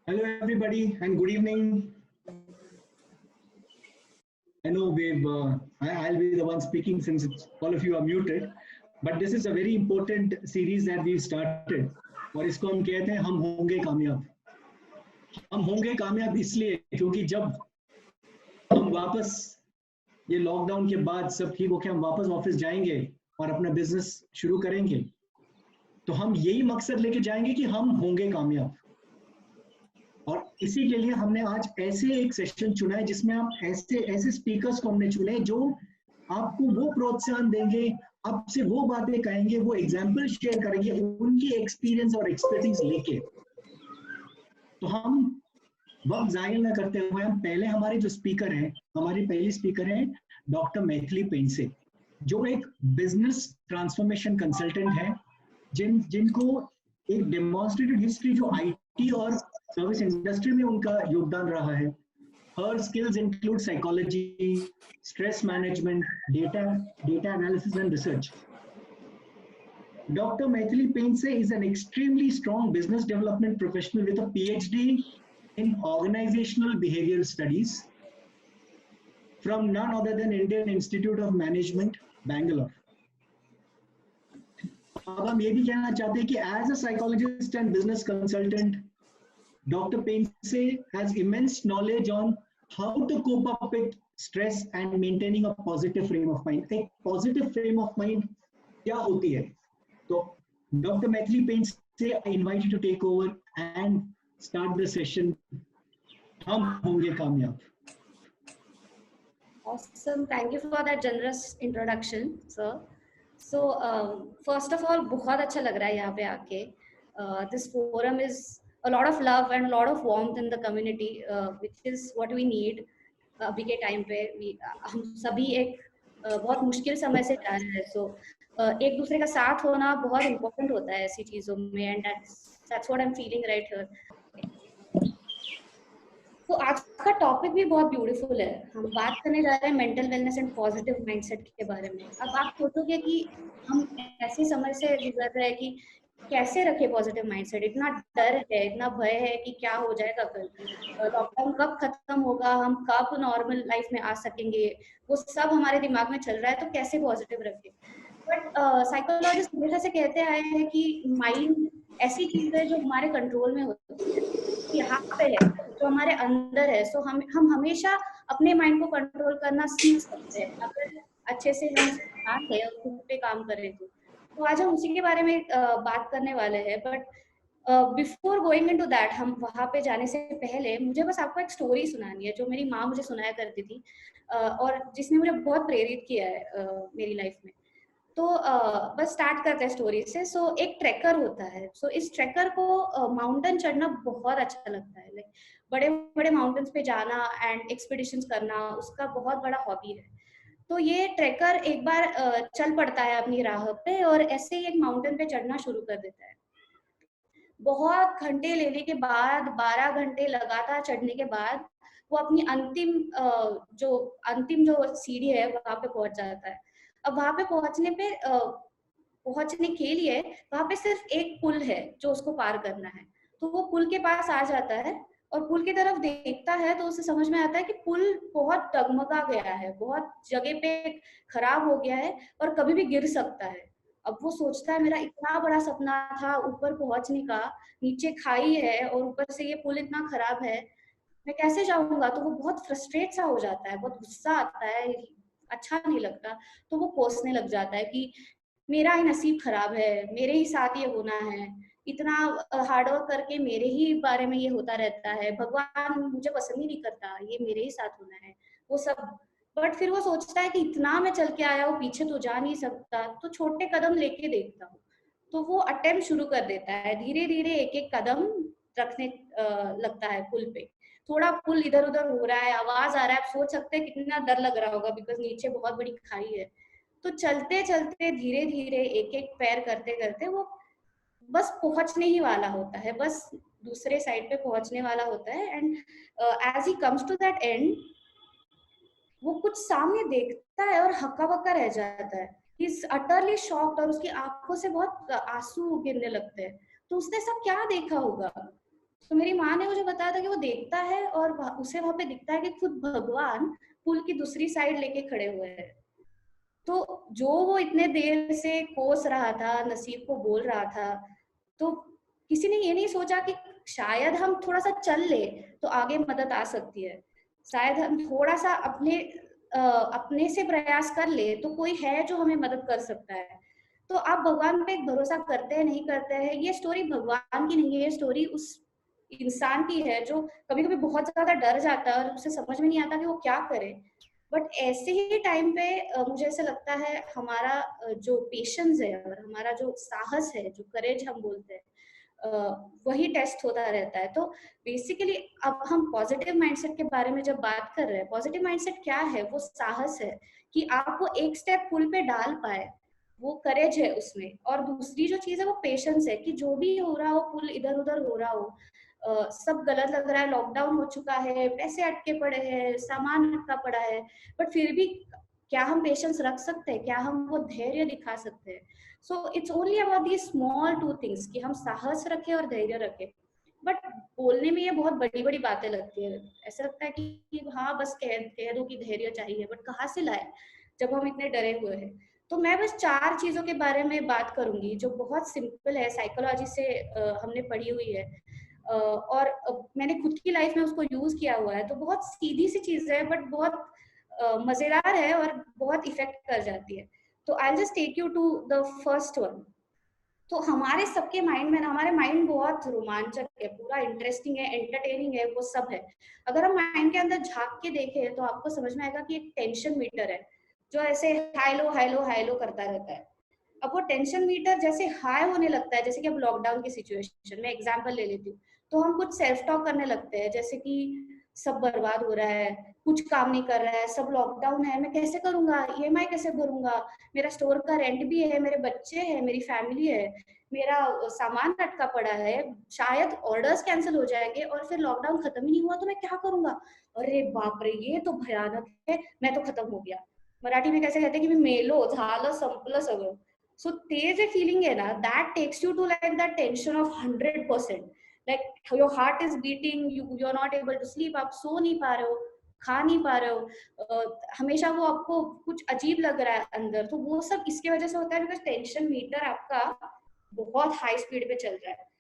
Hello, everybody, and good evening. I know I'll be the one speaking since all of you are muted, but this is a very important series that we've started. और इसको हम कहते हैं हम होंगे कामयाब. हम होंगे कामयाब इसलिए क्योंकि जब हम वापस ये लॉकडाउन के बाद सब ठीक होके हम वापस ऑफिस जाएंगे और अपना बिजनेस शुरू करेंगे, तो हम यही मकसद लेके जाएंगे कि हम होंगे कामयाब. और इसी के लिए हमने आज ऐसे एक सेशन चुना है जिसमें हम ऐसे ऐसे स्पीकर्स को हमने चुने जो आपको वो प्रोत्साहन देंगे, आपसे वो बातें कहेंगे, वो एग्जाम्पल शेयर करेंगे उनकी एक्सपीरियंस और एक्सपर्टीज लेके. तो हम वक्त जाहिर न करते हुए हम पहले हमारे जो स्पीकर हैं, हमारी पहली स्पीकर हैं डॉक्टर मैथिली पेंडसे, जो एक बिजनेस ट्रांसफॉर्मेशन कंसल्टेंट है, जिनको एक डेमोन्स्ट्रेटेड हिस्ट्री जो आईटी और सर्विस इंडस्ट्री में उनका योगदान रहा है. Her skills include psychology, stress management, data analysis and research. Dr. Maithili Painse is an extremely strong business development professional with a PhD in organizational behavioral studies from none other than Indian Institute of Management, Bangalore. अब हम ये भी कहना चाहते हैं कि as a psychologist and business consultant, Dr. Painse has immense knowledge on how to cope up with stress and maintaining a positive frame of mind. एक positive frame of mind क्या होती है? तो Dr. Maithili Painse, I invite you to take over and start the session. हम होंगे कामयाब. Awesome. Thank you for that generous introduction, sir. So, first of all, बहुत अच्छा लग रहा है यहाँ पे आके. This forum is a lot of love and a lot of warmth in the community, which is what we need. अभी के टाइम पे हम सभी एक बहुत मुश्किल समय से जा रहे हैं. So, एक दूसरे का साथ होना बहुत important होता है ऐसी चीजों में, and that's what I'm feeling right here. तो आज का टॉपिक भी बहुत ब्यूटीफुल है. हम बात करने जा रहे हैं mental wellness and positive mindset के बारे में. अब आप सोचोगे कि हम ऐसे समय से गुजर रहे हैं कि कैसे रखे पॉजिटिव माइंडसेट. इतना डर है, इतना भय है कि क्या हो जाएगा कल, लॉकडाउन कब खत्म होगा, हम कब नॉर्मल लाइफ में आ सकेंगे, वो सब हमारे दिमाग में चल रहा है. तो कैसे पॉजिटिव रखें. बट साइकोलॉजिस्ट हमेशा से कहते आए हैं कि माइंड ऐसी चीज है जो हमारे कंट्रोल में होती है, यहाँ पे है, जो हमारे अंदर है. सो हम हमेशा अपने माइंड को कंट्रोल करना सीख सकते हैं अगर अच्छे से हम ध्यान दें और खुद पे काम करें. तो आज हम उसी के बारे में बात करने वाले हैं. But before going into that, हम वहां पे जाने से पहले मुझे बस आपको एक स्टोरी सुनानी है जो मेरी माँ मुझे सुनाया करती थी, और जिसने मुझे बहुत प्रेरित किया है मेरी लाइफ में. तो बस स्टार्ट करते हैं स्टोरी से. सो एक ट्रैकर होता है. सो इस ट्रैकर को माउंटेन चढ़ना बहुत अच्छा लगता है. लाइक बड़े बड़े माउंटेन्स पे जाना एंड एक्सपीडिशंस करना उसका बहुत बड़ा हॉबी है. तो ये ट्रैकर एक बार चल पड़ता है अपनी राह पे और ऐसे ही एक माउंटेन पे चढ़ना शुरू कर देता है. बहुत घंटे लेने के बाद, 12 घंटे लगातार चढ़ने के बाद वो अपनी अंतिम जो सीढ़ी है वहां पे पहुंच जाता है. अब वहां पे पहुंचने के लिए वहां पे सिर्फ एक पुल है जो उसको पार करना है. तो वो पुल के पास आ जाता है और पुल की तरफ देखता है तो उसे समझ में आता है कि पुल बहुत डगमगा गया है, बहुत जगह पे खराब हो गया है और कभी भी गिर सकता है. अब वो सोचता है मेरा इतना बड़ा सपना था ऊपर पहुंचने का, नीचे खाई है और ऊपर से ये पुल इतना खराब है, मैं कैसे जाऊंगा. तो वो बहुत फ्रस्ट्रेट सा हो जाता है, बहुत गुस्सा आता है, अच्छा नहीं लगता. तो वो कोसने लग जाता है कि मेरा ही नसीब खराब है, मेरे ही साथ ये होना है, इतना हार्डवर्क करके मेरे ही बारे में ये होता रहता है, भगवान मुझे पसंद ही नहीं करता, ये मेरे ही साथ होना है, वो सब. बट फिर वो सोचता है कि इतना मैं चल के आया हूँ, पीछे तो जा नहीं सकता, तो छोटे कदम लेके देखता हूँ. तो वो अटेम्प्ट शुरू कर देता है. धीरे धीरे एक एक कदम रखने लगता है पुल पे. थोड़ा पुल इधर उधर हो रहा है, आवाज आ रहा है. आप सोच सकते हैं कितना डर लग रहा होगा बिकॉज नीचे बहुत बड़ी खाई है. तो चलते चलते धीरे धीरे एक एक पैर करते करते वो बस पहुंचने ही वाला होता है, बस दूसरे साइड पे पहुंचने वाला होता है. And as he comes to that end, वो कुछ सामने देखता है और हक्का बक्का रह जाता है. ही इज अटरली शॉक्ड और उसकी आंखों से बहुत आंसू गिरने लगते हैं. तो उसने सब क्या देखा होगा. तो मेरी माँ ने मुझे बताया था कि वो देखता है और उसे वहां पे दिखता है कि खुद भगवान पुल की दूसरी साइड लेके खड़े हुए हैं। तो जो वो इतने देर से कोस रहा था, नसीब को बोल रहा था, तो किसी ने ये नहीं सोचा कि शायद हम थोड़ा सा चल ले तो आगे मदद आ सकती है, शायद हम थोड़ा सा अपने से प्रयास कर ले तो कोई है जो हमें मदद कर सकता है। तो आप भगवान पे भरोसा करते हैं नहीं करते हैं, ये स्टोरी भगवान की नहीं है, ये स्टोरी उस इंसान की है जो कभी कभी बहुत ज्यादा डर जाता है और उसे समझ में नहीं आता कि वो क्या करे। बट ऐसे ही टाइम पे मुझे ऐसा लगता है हमारा जो पेशेंस है और हमारा जो साहस है, जो करेज हम बोलते हैं, वही टेस्ट होता रहता है। तो बेसिकली अब हम पॉजिटिव माइंडसेट के बारे में जब बात कर रहे हैं, पॉजिटिव माइंडसेट क्या है? वो साहस है कि आप वो एक स्टेप पुल पे डाल पाए, वो करेज है उसमें। और दूसरी जो चीज है वो पेशेंस है कि जो भी हो रहा हो, पुल इधर उधर हो रहा हो, सब गलत लग रहा है, लॉकडाउन हो चुका है, पैसे अटके पड़े हैं, सामान अटका पड़ा है, बट फिर भी क्या हम पेशेंस रख सकते हैं? क्या हम वो धैर्य दिखा सकते हैं? So it's only about the small two things कि हम साहस रखें और धैर्य रखें। बट बोलने में ये बहुत बड़ी बड़ी बातें लगती है, ऐसा लगता है कि हाँ बस कह दो कि धैर्य चाहिए, बट कहाँ से लाए जब हम इतने डरे हुए हैं। तो मैं बस 4 चीजों के बारे में बात करूंगी जो बहुत सिंपल है, साइकोलॉजी से हमने पढ़ी हुई है, और मैंने खुद की लाइफ में उसको यूज किया हुआ है। तो बहुत सीधी सी चीज है बट बहुत मजेदार है और बहुत इफेक्ट कर जाती है। तो I just take you to the first one. तो हमारे सबके माइंड में ना, हमारे माइंड बहुत रोमांचक है, पूरा इंटरेस्टिंग है, एंटरटेनिंग है, वो सब है। अगर हम माइंड के अंदर झांक के देखें तो आपको समझ में आएगा कि एक टेंशन मीटर है जो ऐसे हाई लो करता रहता है। अब वो टेंशन मीटर जैसे हाई होने लगता है, जैसे कि अब लॉकडाउन की सिचुएशन में एग्जांपल ले लेती हूँ, तो हम कुछ सेल्फ टॉक करने लगते हैं जैसे कि सब बर्बाद हो रहा है, कुछ काम नहीं कर रहा है, सब लॉकडाउन है, मैं कैसे करूंगा, ईएमआई कैसे भरूंगा, मेरा स्टोर का रेंट भी है, मेरे बच्चे हैं, मेरी फैमिली है, मेरा सामान अटका पड़ा है, शायद ऑर्डर्स कैंसिल हो जाएंगे और फिर लॉकडाउन खत्म ही नहीं हुआ तो मैं क्या करूंगा। अरे बाप रे, ये तो भयानक है, मैं तो खत्म हो गया। मराठी में कैसे कहते हैं कि मी मेलो झालं संपलं सगळं। सो ते जे फीलिंग है ना, that takes you to like that tension of 100%, like your heart is beating, you are not able to sleep, आप सो नहीं पा रहे हो, खा नहीं पा रहे हो, हमेशा वो आपको कुछ अजीब लग रहा है अंदर। तो वो सब इसकी वजह से होता है बिकॉज टेंशन मीटर आपका बहुत हाई स्पीड पे चल रहा है।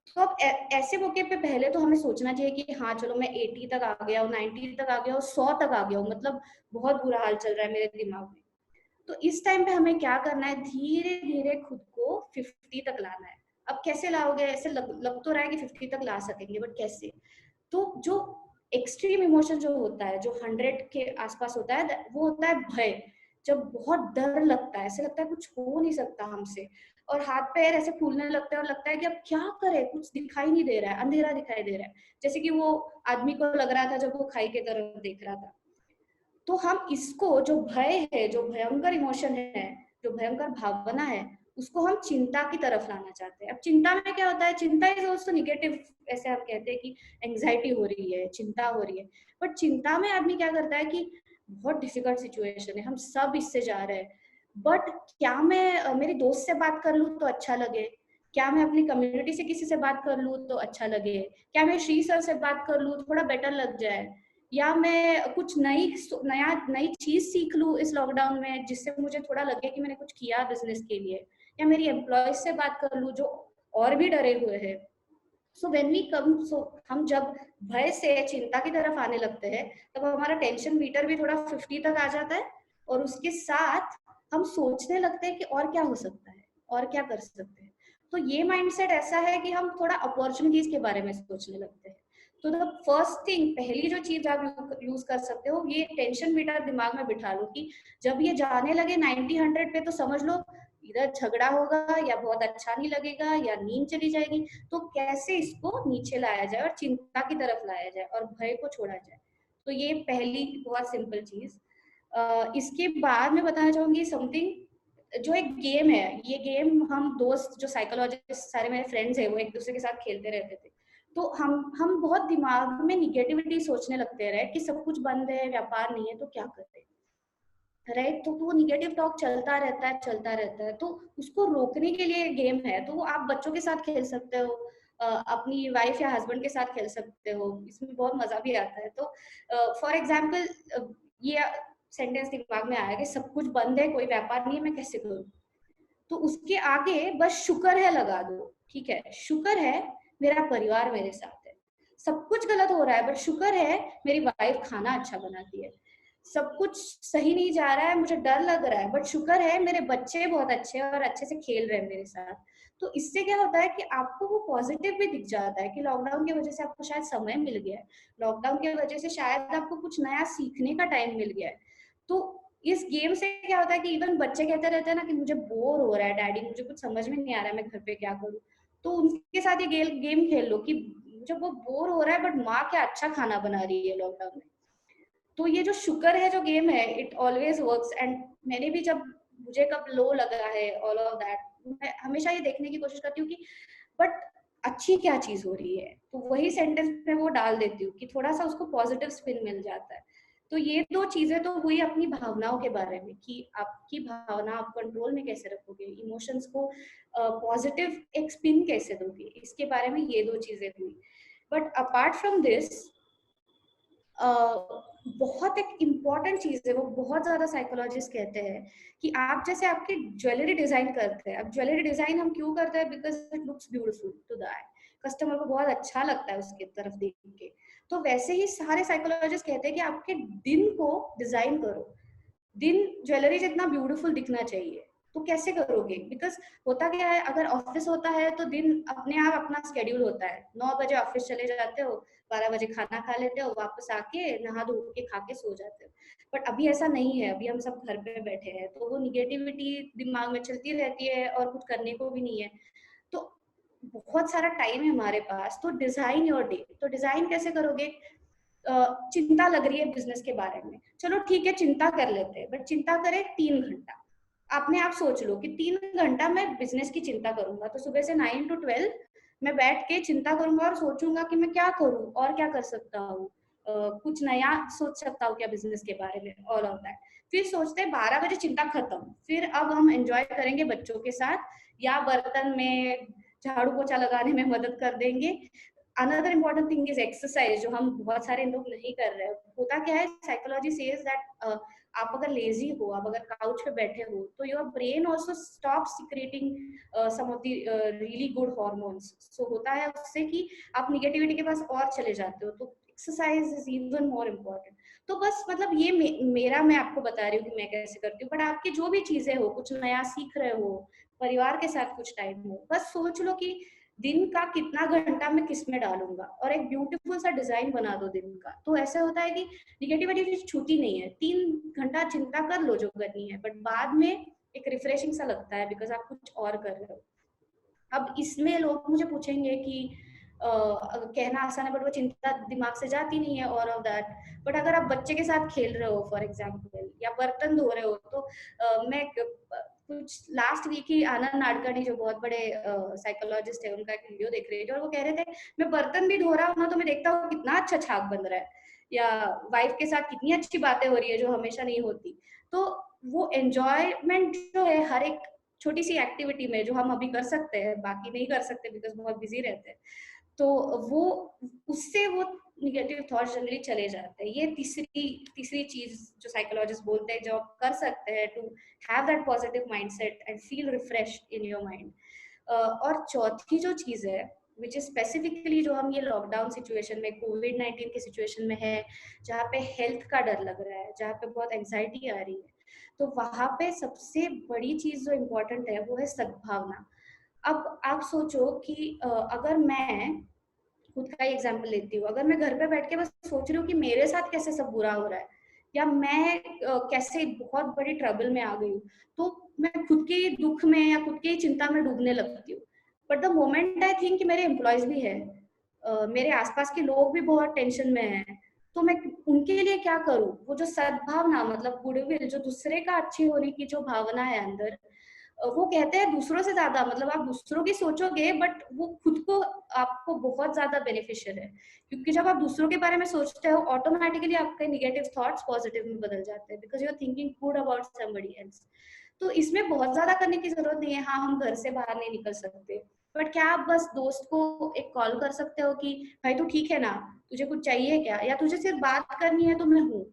तो अब ऐसे मौके पे पहले तो हमें सोचना चाहिए कि हाँ चलो मैं 80 तक आ गया हूँ, 90 तक आ गया हूँ, 100 तक आ गया हूँ, मतलब बहुत बुरा हाल चल रहा है मेरे दिमाग में। तो इस टाइम पे हमें क्या करना है, धीरे धीरे खुद को 50 तक लाना है। अब कैसे लाओगे? ऐसे लग तो रहा है कि 50 तक ला सकेंगे, बट कैसे? तो जो एक्सट्रीम इमोशन जो होता है, जो 100 के आसपास होता है, वो होता है भय। जब बहुत डर लगता है, ऐसे लगता है कुछ हो नहीं सकता हमसे, और हाथ पैर ऐसे फूलने लगते हैं और लगता है कि अब क्या करें, कुछ दिखाई नहीं दे रहा है, अंधेरा दिखाई दे रहा है, जैसे कि वो आदमी को लग रहा था जब वो खाई की तरफ देख रहा था। तो हम इसको, जो भय है, जो भयंकर इमोशन है, जो भयंकर भावना है, उसको हम चिंता की तरफ लाना चाहते हैं। अब चिंता में क्या होता है, चिंता इज ऑल्सो निगेटिव, ऐसे हम कहते हैं कि एंग्जाइटी हो रही है, चिंता हो रही है। बट चिंता में आदमी क्या करता है कि बहुत डिफिकल्ट सिचुएशन है, हम सब इससे जा रहे हैं, बट क्या मैं मेरी दोस्त से बात कर लूँ तो अच्छा लगे, क्या मैं अपनी कम्युनिटी से किसी से बात कर लूँ तो अच्छा लगे, क्या मैं श्री सर से बात कर लूँ थोड़ा बेटर लग जाए, या मैं कुछ नई चीज सीख लूं इस लॉकडाउन में जिससे मुझे थोड़ा लगे कि मैंने कुछ किया बिजनेस के लिए, या मेरी एम्प्लॉयज से बात कर लूं जो और भी डरे हुए हैं। सो व्हेन वी कम, सो हम जब भय से चिंता की तरफ आने लगते हैं तब हमारा टेंशन मीटर भी थोड़ा 50 तक आ जाता है, और उसके साथ हम सोचने लगते हैं कि और क्या हो सकता है, और क्या कर सकते हैं। तो ये माइंडसेट ऐसा है कि हम थोड़ा अपॉर्चुनिटीज के बारे में सोचने लगते हैं। तो द फर्स्ट थिंग, पहली जो चीज आप यूज कर सकते हो, ये टेंशन मीटर दिमाग में बिठा लो कि जब ये जाने लगे 90-100 पे तो समझ लो इधर झगड़ा होगा, या बहुत अच्छा नहीं लगेगा, या नींद चली जाएगी। तो कैसे इसको नीचे लाया जाए और चिंता की तरफ लाया जाए और भय को छोड़ा जाए। तो ये पहली बहुत सिंपल चीज। इसके बाद मैं बताना चाहूंगी समथिंग, जो एक गेम है, ये गेम हम दोस्त जो साइकोलॉजिस्ट सारे मेरे फ्रेंड्स हैं वो एक दूसरे के साथ खेलते रहते थे। तो हम बहुत दिमाग में निगेटिविटी सोचने लगते रहे कि सब कुछ बंद है, व्यापार नहीं है, तो क्या करते, राइट। तो वो निगेटिव टॉक चलता रहता है। तो उसको रोकने के लिए गेम है, तो वो आप बच्चों के साथ खेल सकते हो, अपनी वाइफ या हस्बैंड के साथ खेल सकते हो, इसमें बहुत मजा भी आता है। तो फॉर एग्जाम्पल ये सेंटेंस दिमाग में आया कि सब कुछ बंद है, कोई व्यापार नहीं है, मैं कैसे करूँ? तो उसके आगे बस शुक्र है लगा दो, ठीक है, शुक्र है मेरा परिवार मेरे साथ है। सब कुछ गलत हो रहा है बट शुक्र है मेरी वाइफ खाना अच्छा बनाती है। सब कुछ सही नहीं जा रहा है, मुझे डर लग रहा है, बट शुक्र है मेरे बच्चे बहुत अच्छे हैं और अच्छे से खेल रहे हैं मेरे साथ। तो इससे क्या होता है कि आपको वो पॉजिटिव भी दिख जाता है कि लॉकडाउन की वजह से आपको शायद समय मिल गया है, लॉकडाउन की वजह से शायद आपको कुछ नया सीखने का टाइम मिल गया है। तो इस गेम से क्या होता है कि इवन बच्चे कहते रहते हैं ना कि मुझे बोर हो रहा है डैडी, मुझे कुछ समझ में नहीं आ रहा है, मैं घर पे क्या करूँ। तो उनके साथ ये गेम खेल लो कि मुझे वो बोर हो रहा है बट माँ क्या अच्छा खाना बना रही है लॉकडाउन में। तो ये जो शुक्र है जो गेम है, इट ऑलवेज वर्क्स। एंड मैंने भी जब मुझे कब लो लगा है ऑल ऑफ दैट, मैं हमेशा ये देखने की कोशिश करती हूँ कि बट अच्छी क्या चीज हो रही है, तो वही सेंटेंस में वो डाल देती हूँ कि थोड़ा सा उसको पॉजिटिव स्पिन मिल जाता है। तो ये दो चीजें तो हुई अपनी भावनाओं के बारे में कि आपकी भावना आप कंट्रोल में कैसे रखोगे, इमोशंस को पॉजिटिव एक स्पिन कैसे दोगे, इसके बारे में ये दो चीजें हुई। बट अपार्ट फ्रॉम दिस बहुत एक इम्पॉर्टेंट चीज है, वो बहुत ज्यादा साइकोलॉजिस्ट कहते हैं कि आप जैसे आपकी ज्वेलरी डिजाइन करते हैं, अब ज्वेलरी डिजाइन हम क्यों करते हैं, because it looks beautiful to the eye, customer को बहुत अच्छा लगता है उसके तरफ देख के। तो वैसे ही सारे साइकोलॉजिस्ट कहते हैं कि आपके दिन को डिजाइन करो, दिन ज्वेलरी जितना ब्यूटीफुल दिखना चाहिए। तो कैसे करोगे, बिकॉज होता क्या है, अगर ऑफिस होता है तो दिन अपने आप अपना स्केड्यूल होता है, 9 बजे ऑफिस चले जाते हो, 12 बजे खाना खा लेते हो, वापस आके नहा धो के खा के सो जाते हो। बट अभी ऐसा नहीं है, अभी हम सब घर पे बैठे हैं, तो वो निगेटिविटी दिमाग में चलती रहती है और कुछ करने को भी नहीं है। तो बहुत सारा टाइम है हमारे पास, तो डिजाइन योर डे। तो डिजाइन कैसे करोगे, चिंता लग रही है बिजनेस के बारे में, चलो ठीक है चिंता कर लेते हैं, बट चिंता करें 3 घंटा। आपने आप सोच लो कि 3 घंटा मैं बिजनेस की चिंता करूंगा, तो सुबह से 9 to 12 मैं बैठ के चिंता करूंगा और सोचूंगा कि मैं क्या करूं और क्या कर सकता हूँ, कुछ नया सोच सकता हूँ क्या बिजनेस के बारे में, ऑल ऑफ दैट। फिर सोचते हैं 12 बजे चिंता खत्म, फिर अब हम एंजॉय करेंगे बच्चों के साथ या बर्तन में झाड़ू पोछा लगाने में मदद कर देंगे। Another important thing is exercise, जो हम बहुत सारे लोग नहीं कर रहे हैं। होता क्या है, साइकोलॉजी सेज दैट आप अगर लेजी हो, आप अगर काउच पे बैठे हो, तो your brain also stop secreting some of the really good hormones. So होता है उससे कि आप निगेटिविटी के पास और चले जाते हो। तो exercise is even more important. तो बस मतलब ये मेरा मैं आपको बता रही हूँ कि मैं कैसे करती हूँ, बट आपकी जो भी चीजें हो, कुछ नया सीख रहे हो, परिवार के साथ कुछ टाइम हो, बस सोच लो कि दिन का कितना घंटा मैं किस में डालूंगा और एक ब्यूटीफुल सा डिजाइन बना दो दिन का। तो ऐसा होता है कि निगेटिविटी छूटी नहीं है, 3 घंटा चिंता कर लो जो करनी है, बट बाद में एक रिफ्रेशिंग सा लगता है बिकॉज आप कुछ और कर रहे हो। अब इसमें लोग मुझे पूछेंगे कि कहना आसान है बट वो चिंता दिमाग से जाती नहीं है, ऑल ऑफ दैट। बट अगर आप बच्चे के साथ खेल रहे हो फॉर एग्जाम्पल, या बर्तन धो रहे हो, तो मैं कुछ लास्ट वीक ही आनंद नाडकर्णी जो बहुत बड़े साइकोलॉजिस्ट है, उनका एक वीडियो देख रही थी और वो कह रहे थे मैं बर्तन भी धो रहा हूँ ना, तो मैं देखता हूँ कितना अच्छा छाप बन रहा है, या वाइफ के साथ कितनी अच्छी बातें हो रही है जो हमेशा नहीं होती। तो वो एंजॉयमेंट जो है हर एक छोटी सी एक्टिविटी में, जो हम अभी कर सकते हैं, बाकी नहीं कर सकते बिकॉज बहुत बिजी रहते हैं, तो वो उससे वो निगेटिव थॉट्स जनरली चले जाते हैं। ये तीसरी चीज जो साइकोलॉजिस्ट बोलते हैं जो आप कर सकते हैं to have that positive mindset and feel refreshed in your mind. और चौथी जो चीज है विच इज स्पेसिफिकली जो हम ये लॉकडाउन सिचुएशन में, कोविड-19 की सिचुएशन में है, जहाँ पे हेल्थ का डर लग रहा है, जहाँ पे बहुत एंजाइटी आ रही है, तो वहां पे सबसे बड़ी चीज जो इम्पोर्टेंट है वो है सद्भावना। अब आप सोचो कि अगर मैं खुद का एग्जाम्पल लेती हूँ, अगर मैं घर पे बैठ के बस सोच रही हूँ कि मेरे साथ कैसे सब बुरा हो रहा है, या मैं कैसे बहुत बड़ी ट्रबल में आ गई हूँ, तो मैं खुद के ही दुख में या खुद के ही चिंता में डूबने लगती हूँ। But the moment I think कि मेरे एम्प्लॉयज भी है, मेरे आसपास के लोग भी बहुत टेंशन में हैं, तो मैं उनके लिए क्या करूँ, वो जो सद्भावना मतलब गुडविल, जो दूसरे का अच्छे होने की जो भावना है अंदर, वो कहते हैं दूसरों से ज्यादा, मतलब आप दूसरों की सोचोगे बट वो खुद को आपको बहुत ज्यादा बेनिफिशियल है, क्योंकि जब आप दूसरों के बारे में सोचते हो ऑटोमेटिकली आपके नेगेटिव थॉट्स पॉजिटिव में बदल जाते हैं because you are thinking good about somebody else. तो इसमें बहुत ज्यादा करने की जरूरत नहीं है। हाँ, हम घर से बाहर नहीं निकल सकते, बट क्या आप बस दोस्त को एक कॉल कर सकते हो कि भाई तू ठीक है ना, तुझे कुछ चाहिए क्या, या तुझे सिर्फ बात करनी है तो मैं हूँ।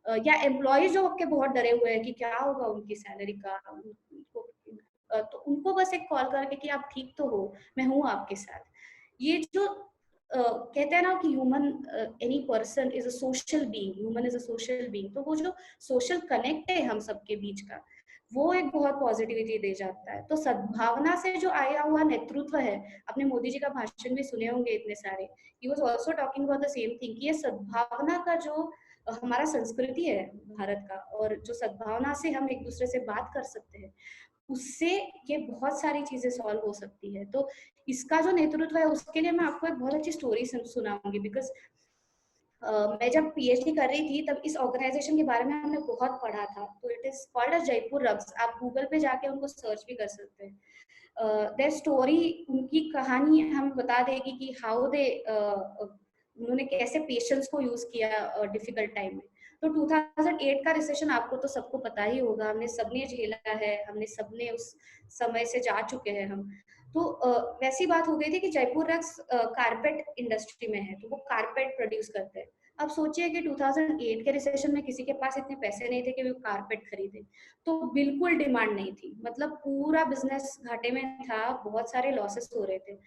या एम्प्लॉयज जो आपके बहुत डरे हुए हैं कि क्या होगा उनकी सैलरी का, तो उनको बस एक कॉल करके कि आप ठीक तो हो, मैं हूँ आपके साथ। ये जो कहते हैं ना कि human, any person is a social being, human is a social being, तो वो जो सोशल कनेक्ट है हम सबके बीच का, वो एक बहुत पॉजिटिविटी दे जाता है। तो सद्भावना से जो आया हुआ नेतृत्व है, अपने मोदी जी का भाषण भी सुने होंगे इतने सारे, he was also talking about the same thing कि ये सद्भावना का जो हमारा संस्कृति है भारत का, और जो सद्भावना से हम एक दूसरे से बात कर सकते हैं, उससे ये बहुत सारी चीजें सॉल्व हो सकती है। तो इसका जो नेतृत्व है उसके लिए मैं आपको एक बहुत अच्छी स्टोरी सुनाऊंगी, बिकॉज मैं जब पीएचडी कर रही थी तब इस ऑर्गेनाइजेशन के बारे में हमने बहुत पढ़ा था। तो it is called as Jaipur rugs, आप गूगल पे जाके उनको सर्च भी कर सकते हैं। देयर स्टोरी, उनकी कहानी हमें बता देगी कि हाउ दे उन्होंने कैसे पेशेंस को यूज किया डिफिकल्ट टाइम में। तो 2008 का रिसेशन आपको तो सबको पता ही होगा, हमने सबने झेला है, हमने सबने उस समय से जा चुके हैं हम। तो वैसी बात हो गई थी कि जयपुर रग्स कारपेट इंडस्ट्री में है, तो वो कारपेट प्रोड्यूस करते हैं। अब सोचिए कि 2008 के रिसेशन में किसी के पास इतने पैसे नहीं थे कि वो कारपेट खरीदे, तो बिल्कुल डिमांड नहीं थी, मतलब पूरा बिजनेस घाटे में था, बहुत सारे लॉसेस हो रहे थे।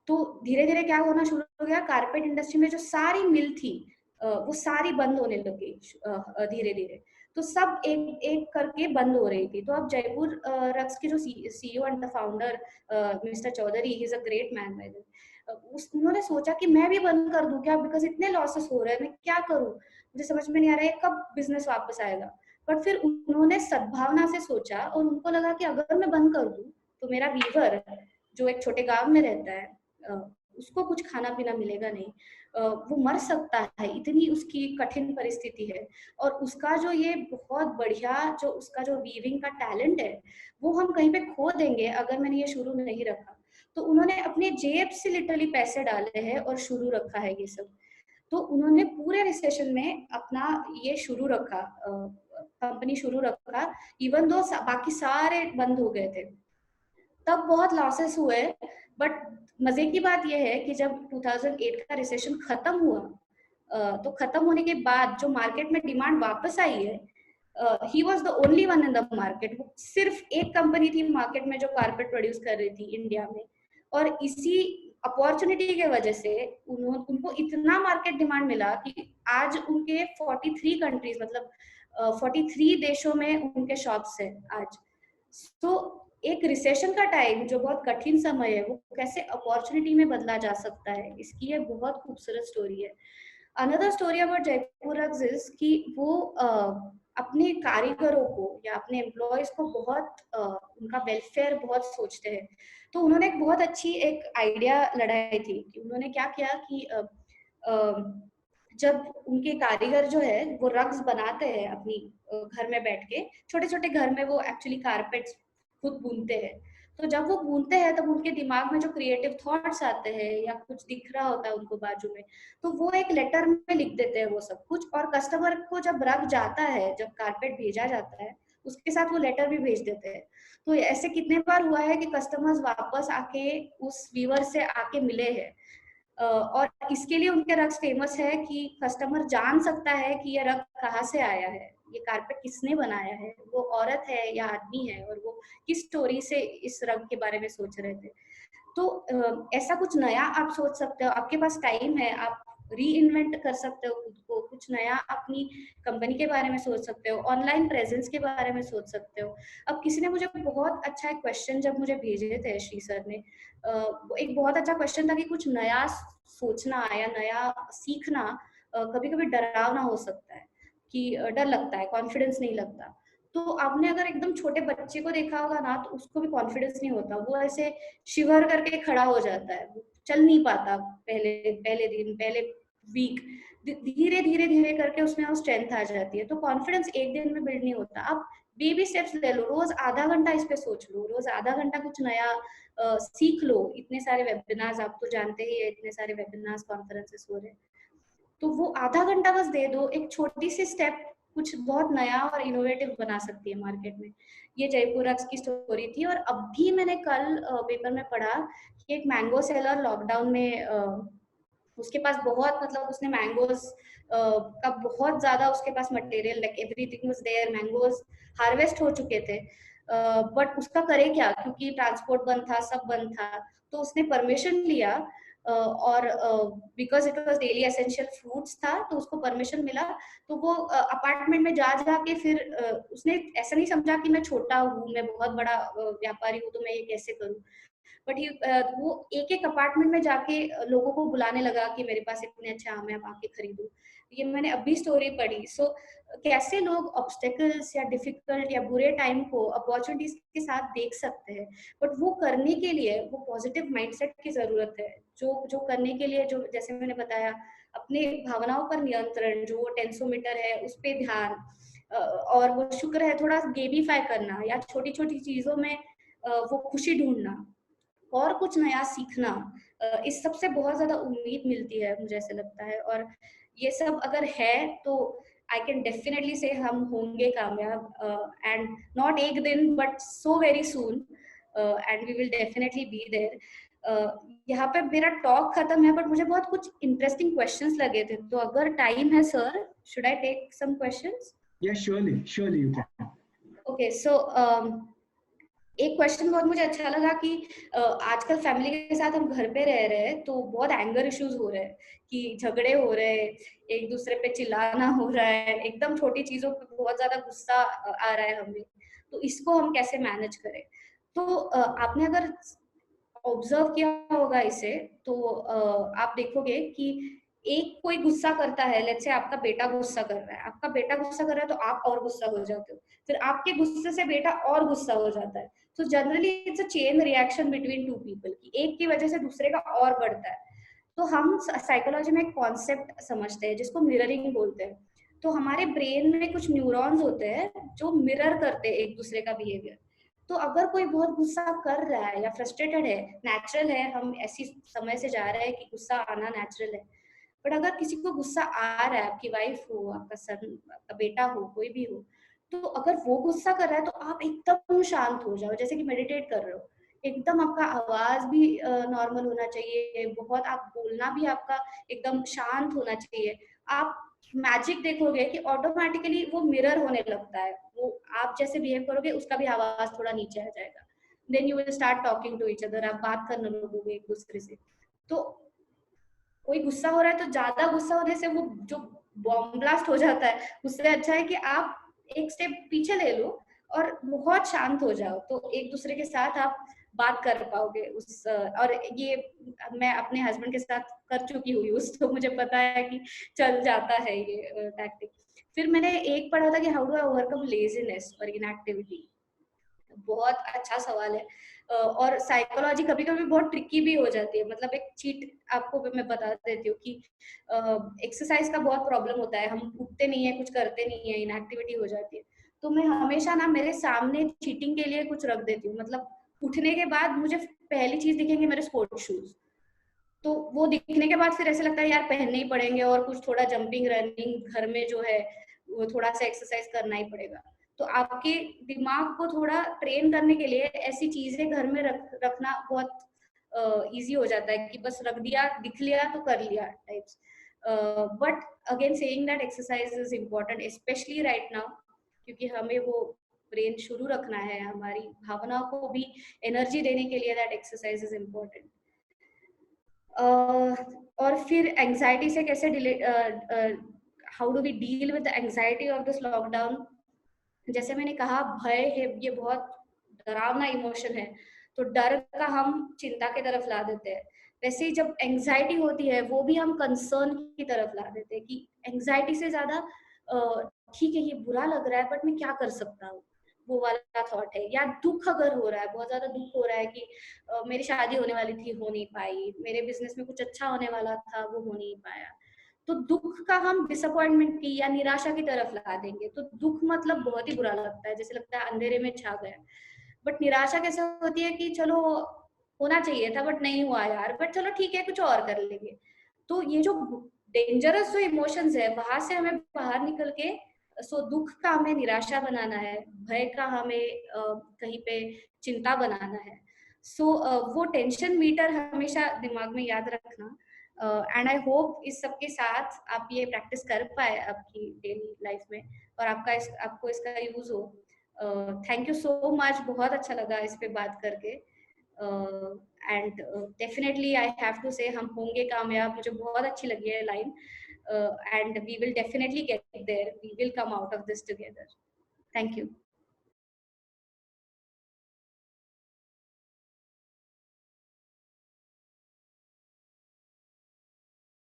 तो धीरे धीरे क्या होना शुरू हो गया, कारपेट इंडस्ट्री में जो सारी मिल थी वो सारी बंद होने लगी धीरे धीरे। तो सब एक एक करके बंद हो रही थी। तो अब जयपुर रग्स के जो CEO and the founder mister Chaudhary, he is a great man by the way, उन्होंने सोचा कि मैं भी बंद कर दूं क्या, बिकॉज इतने लॉसेस हो रहे हैं, मैं क्या करूं, मुझे समझ में नहीं आ रहा है कब बिजनेस वापस आएगा। बट फिर उन्होंने सद्भावना से सोचा और उनको लगा कि अगर मैं बंद कर दूं तो मेरा वीवर जो एक छोटे गांव में रहता है, उसको कुछ खाना पीना मिलेगा नहीं, वो मर सकता है, इतनी उसकी कठिन परिस्थिति है। और उसका जो ये बहुत बढ़िया जो उसका जो वीविंग का टैलेंट है, वो हम कहीं पे खो देंगे अगर मैंने ये शुरू नहीं रखा। तो उन्होंने अपने जेब से लिटरली पैसे डाले हैं और शुरू रखा है ये सब। तो उन्होंने पूरे रिसेशन में अपना ये शुरू रखा, कंपनी शुरू रखा, इवन दो बाकी सारे बंद हो गए थे, तब बहुत लॉसेस हुए। बट मजे की बात यह है कि जब 2008 का रिसेशन खत्म हुआ, तो खत्म होने के बाद जो मार्केट में डिमांड वापस आई है, he was the only one in the market. सिर्फ एक कंपनी थी मार्केट में जो कारपेट प्रोड्यूस कर रही थी इंडिया में, और इसी अपॉर्चुनिटी के वजह से उनको इतना मार्केट डिमांड मिला कि आज उनके 43 कंट्रीज, मतलब 43 देशों में उनके शॉप्स है आज। तो एक रिसेशन का टाइम जो बहुत कठिन समय है, वो कैसे अपॉर्चुनिटी में बदला जा सकता है, इसकी ये बहुत खूबसूरत स्टोरी है। Another story about Jaipur rugs is कि वो अपने कारीगरों को या अपने एम्प्लॉयज को बहुत उनका वेलफेयर बहुत सोचते हैं। तो उन्होंने एक बहुत अच्छी एक आइडिया लड़ाई थी कि उन्होंने क्या किया कि जब उनके कारीगर जो है वो रग्स बनाते हैं अपनी घर में बैठ के, छोटे छोटे घर में वो एक्चुअली कारपेट्स खुद बुनते हैं। तो जब वो बुनते हैं तब उनके दिमाग में जो क्रिएटिव थॉट्स आते हैं या कुछ दिख रहा होता है उनको बाजू में, तो वो एक लेटर में लिख देते हैं वो सब कुछ, और कस्टमर को जब रग जाता है, जब कारपेट भेजा जाता है, उसके साथ वो लेटर भी भेज देते हैं। तो ऐसे कितने बार हुआ है कि कस्टमर्स वापस आके उस वीवर से आके मिले हैं। और इसके लिए उनके रग्स फेमस है कि कस्टमर जान सकता है कि ये रग कहाँ से आया है, ये कारपेट किसने बनाया है, वो औरत है या आदमी है, और वो किस स्टोरी से इस रग के बारे में सोच रहे थे। तो ऐसा कुछ नया आप सोच सकते हो, आपके पास टाइम है, आप री इन्वेंट कर सकते हो खुद को, कुछ नया अपनी कंपनी के बारे में सोच सकते हो, ऑनलाइन प्रेजेंस के बारे में सोच सकते हो। अब किसी ने मुझे बहुत अच्छा एक क्वेश्चन जब मुझे भेजे थे श्री सर ने, एक बहुत अच्छा क्वेश्चन था कि कुछ नया सोचना या नया सीखना कभी कभी डरावना हो सकता है, कि डर लगता है, कॉन्फिडेंस नहीं लगता। तो आपने अगर एकदम छोटे बच्चे को देखा होगा ना, तो उसको भी कॉन्फिडेंस नहीं होता, वो ऐसे शिवर करके खड़ा हो जाता है, वो चल नहीं पाता पहले पहले दिन, पहले वीक। धीरे धीरे धीरे करके उसमें वो स्ट्रेंथ आ जाती है। तो कॉन्फिडेंस एक दिन में बिल्ड नहीं होता। आप बेबी स्टेप्स ले लो, रोज आधा घंटा इस पे सोच लो, रोज आधा घंटा कुछ नया सीख लो। इतने सारे वेबिनार्स, आप तो जानते ही है, इतने सारे वेबिनार्स कॉन्फ्रेंसेस हो रहे हैं, तो वो आधा घंटा बस दे दो, एक छोटी सी स्टेप कुछ बहुत नया और इनोवेटिव बना सकती है मार्केट में। ये जयपुर रक्स की स्टोरी थी। और अभी मैंने कल पेपर में पढ़ा कि एक मैंगो सेलर लॉकडाउन में उसके पास बहुत, मतलब उसने मैंगोज का बहुत ज्यादा उसके पास material, like everything was there, mangoes harvest हो चुके थे, बट उसका करे क्या, क्योंकि ट्रांसपोर्ट बंद था, सब बंद था। तो उसने परमिशन लिया और because it was daily essential fruits था, तो उसको परमिशन मिला। तो वो अपार्टमेंट में जा के फिर उसने ऐसा नहीं समझा कि मैं छोटा हूँ, मैं बहुत बड़ा व्यापारी हूँ, तो मैं ये कैसे करूँ। बट वो एक एक अपार्टमेंट में जाके लोगों को बुलाने लगा कि मेरे पास इतने अच्छे आम है, आप आके खरीदो। ये मैंने अभी स्टोरी पढ़ी। सो कैसे लोग ऑब्स्टेकल्स या डिफिकल्ट या बुरे टाइम को अपॉर्चुनिटीज के साथ देख सकते हैं, बट वो करने के लिए वो पॉजिटिव माइंडसेट की जरूरत है। जो करने के लिए, जो जैसे मैंने बताया, अपने भावनाओं पर नियंत्रण, जो वो टेंसोमीटर है उस पर ध्यान, और वो शुक्र है थोड़ा गेमिफाई करना, या छोटी छोटी चीजों में वो खुशी ढूंढना और कुछ नया सीखना, इस सब से बहुत ज्यादा उम्मीद मिलती है, मुझे ऐसे लगता है। और ये सब अगर है तो आई कैन डेफिनेटली से हम होंगे कामयाब, एंड नॉट एक दिन but so very soon, and we will definitely be there. यहाँ पे मेरा टॉक खत्म है, बट मुझे बहुत कुछ इंटरेस्टिंग क्वेश्चंस लगे थे, तो अगर टाइम है sir, should I take some questions? Yeah, surely you can. Okay, so एक क्वेश्चन बहुत मुझे अच्छा लगा कि आजकल फैमिली के साथ हम घर पे रह रहे हैं, तो बहुत एंगर इश्यूज हो रहे हैं, कि झगड़े हो रहे हैं, एक दूसरे पे चिल्लाना हो रहा है, एकदम छोटी चीजों पे बहुत ज्यादा गुस्सा आ रहा है हमें। तो इसको हम कैसे मैनेज करें? तो आपने अगर ऑब्जर्व किया होगा इसे, तो आप देखोगे कि एक कोई गुस्सा करता है, लेट्स से आपका बेटा गुस्सा कर रहा है, आपका बेटा गुस्सा कर रहा है तो आप और गुस्सा हो जाते हो, फिर आपके गुस्से से बेटा और गुस्सा हो जाता है। तो generally it's a chain reaction between two people, कि एक की वजह से दूसरे का और बढ़ता है। तो हम साइकोलॉजी में एक कॉन्सेप्ट समझते हैं जिसको मिररिंग बोलते हैं। तो हमारे ब्रेन में कुछ न्यूरॉन्स होते हैं जो मिरर करते हैं एक दूसरे का बिहेवियर। तो अगर कोई बहुत गुस्सा कर रहा है या फ्रस्ट्रेटेड है, नेचुरल है, हम ऐसी समय से जा रहे हैं कि गुस्सा आना नेचुरल है। बट अगर किसी को गुस्सा आ रहा है, आपकी वाइफ हो, आपका सन, आपका बेटा हो, कोई भी हो, तो अगर वो गुस्सा कर रहा है तो आप एकदम शांत हो जाओ, जैसे कि मेडिटेट कर रहे हो। एकदम आपका आवाज भी नॉर्मल होना चाहिए, बहुत आप बोलना भी आपका एकदम शांत होना चाहिए। आप मैजिक देखोगे कि ऑटोमेटिकली वो मिरर होने लगता है, वो आप जैसे बिहेव करोगे उसका भी आवाज थोड़ा नीचे आ जाएगा। Then you will start talking to each other, आप बात करने लगोगे एक दूसरे से। तो कोई गुस्सा हो रहा है तो ज्यादा गुस्सा होने से वो जो बॉम्ब ब्लास्ट हो जाता है, उससे अच्छा है कि आप एक स्टेप पीछे ले लो और बहुत शांत हो जाओ, तो एक दूसरे के साथ आप बात कर पाओगे उस और ये मैं अपने हस्बैंड के साथ कर चुकी हुई हूँ, तो मुझे पता है कि चल जाता है ये टैक्टिक। फिर मैंने एक पढ़ा था कि how do I overcome laziness और इनएक्टिविटी। बहुत अच्छा सवाल है। और साइकोलॉजी कभी कभी बहुत ट्रिकी भी हो जाती है। मतलब एक चीट आपको मैं बता देती हूँ कि एक्सरसाइज का बहुत प्रॉब्लम होता है, हम उठते नहीं है, कुछ करते नहीं है, इनएक्टिविटी हो जाती है। तो मैं हमेशा ना मेरे सामने चीटिंग के लिए कुछ रख देती हूँ। मतलब उठने के बाद मुझे पहली चीज दिखेंगे मेरे स्पोर्ट शूज, तो वो दिखने के बाद फिर ऐसे लगता है यार पहनने ही पड़ेंगे, और कुछ थोड़ा जंपिंग रनिंग घर में जो है वो थोड़ा सा एक्सरसाइज करना ही पड़ेगा। तो आपके दिमाग को थोड़ा ट्रेन करने के लिए ऐसी चीजें घर में रखना बहुत इजी हो जाता है, कि बस रख दिया, दिख लिया तो कर लिया types. But again saying that exercise is important specially right now, क्योंकि हमें वो ब्रेन शुरू रखना है, हमारी भावनाओं को भी एनर्जी देने के लिए दैट एक्सरसाइज इज इम्पोर्टेंट। और फिर एंजाइटी से कैसे how do we deal with the anxiety of this lockdown? जैसे मैंने कहा, भय है, ये बहुत डरावना इमोशन है, तो डर का हम चिंता की तरफ ला देते हैं। वैसे ही जब एंजाइटी होती है वो भी हम कंसर्न की तरफ ला देते हैं, कि एंजाइटी से ज्यादा ठीक है ये बुरा लग रहा है बट मैं क्या कर सकता हूँ, वो वाला थॉट है। या दुख अगर हो रहा है, बहुत ज्यादा दुख हो रहा है कि मेरी शादी होने वाली थी, हो नहीं पाई, मेरे बिजनेस में कुछ अच्छा होने वाला था, वो हो नहीं पाया, तो दुख का हम डिसअपॉइंटमेंट की या निराशा की तरफ ला देंगे। तो दुख मतलब बहुत ही बुरा लगता है, जैसे लगता है अंधेरे में छा गया। बट निराशा कैसे होती है कि चलो होना चाहिए था बट नहीं हुआ यार, बट चलो ठीक है कुछ और कर लेंगे। तो ये जो डेंजरस जो इमोशंस है वहां से हमें बाहर निकल के सो दुख का हमें निराशा बनाना है, भय का हमें कहीं पे चिंता बनाना है। सो वो टेंशन मीटर हमेशा दिमाग में याद रखना। एंड आई होप इस सब के साथ आप ये प्रैक्टिस कर पाए आपकी डेली लाइफ में, और आपको इसका यूज हो। थैंक यू सो मच, बहुत अच्छा लगा इस पे बात करके। And definitely I have to say हम होंगे कामयाब, मुझे बहुत अच्छी लगी है line. And we will definitely get there. We will come out of this together. Thank you.